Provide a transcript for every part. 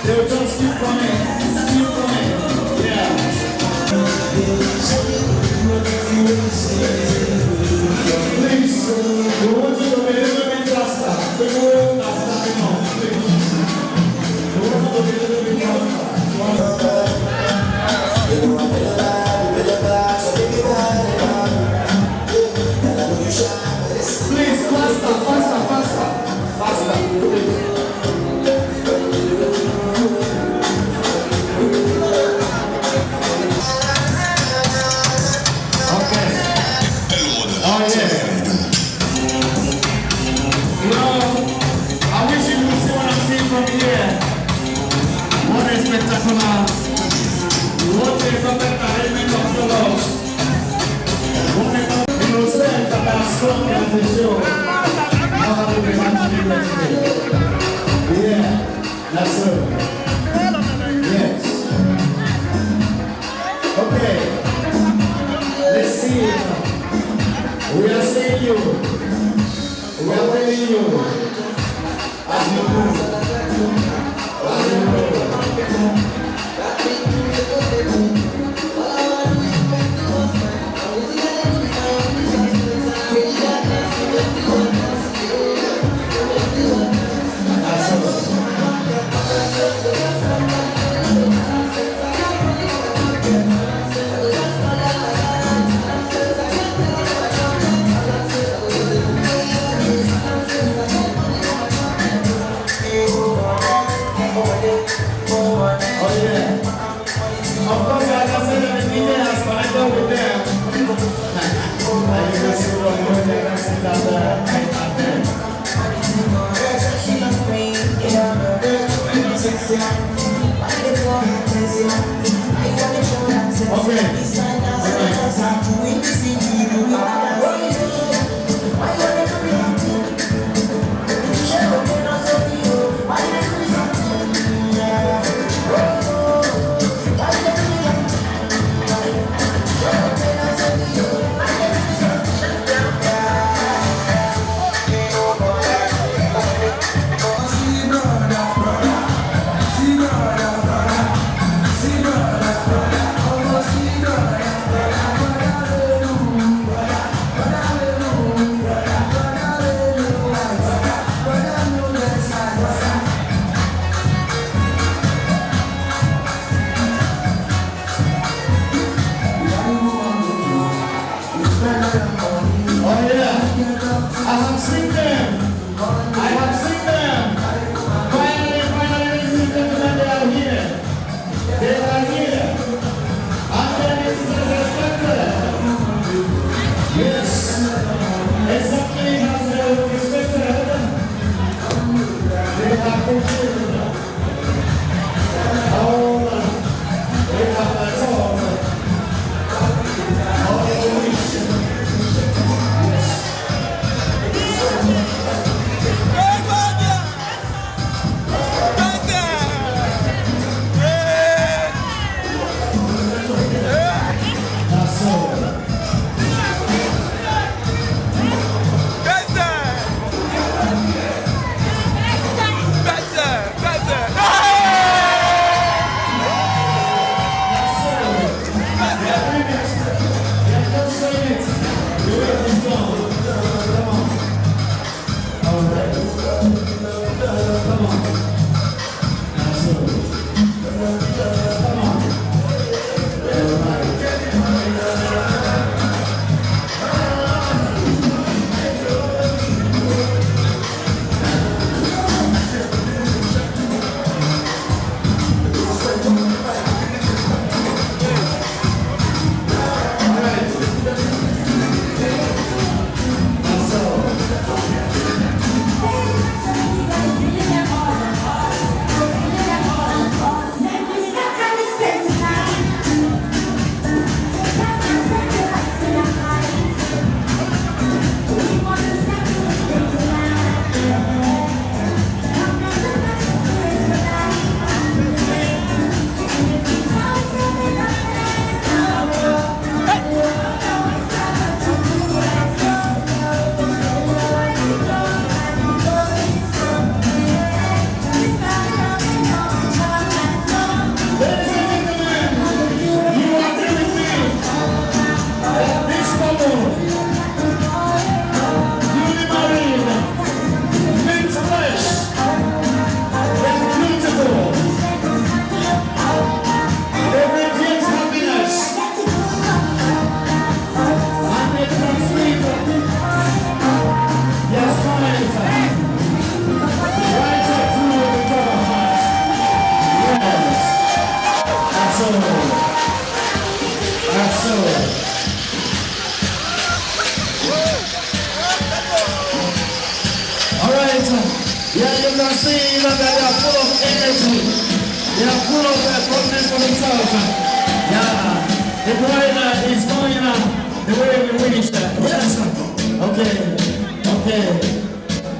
They'll just keep coming, yeah. Please, we want you to be a little bit faster. The world has nothing on, please. We want you to be a little bit faster. Please, faster. Spectacular. What a perfect arrangement of colors. What a innocent that are strong as the show. How do we want to be yeah, that's so. Yes. Okay. Let's see it now. We are seeing you. We are telling you. As you move. As you move. yourselves. Yeah. The choir is going the way we wish. Yes. Okay. Okay.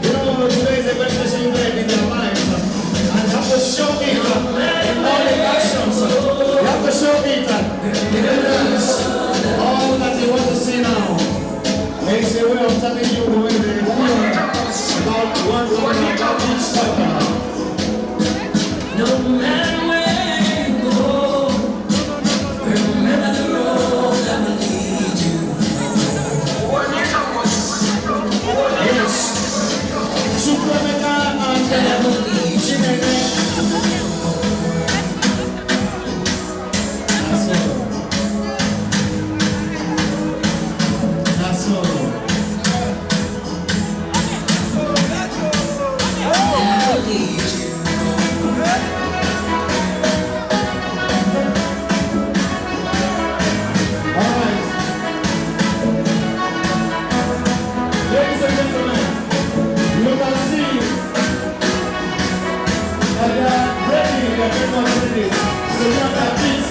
You know, today is a very special day in their lives. And you have to show it in all the actions. You have to show it in the dance. All that you want to see now. It's a way of telling you the way they feel about one woman, about each other. No matter where you go, remember the road that will lead you. Yes. Supramega and Chineke. That's all. Ladies and gentlemen, you can see that they are ready, they are very much ready. So we have that peace.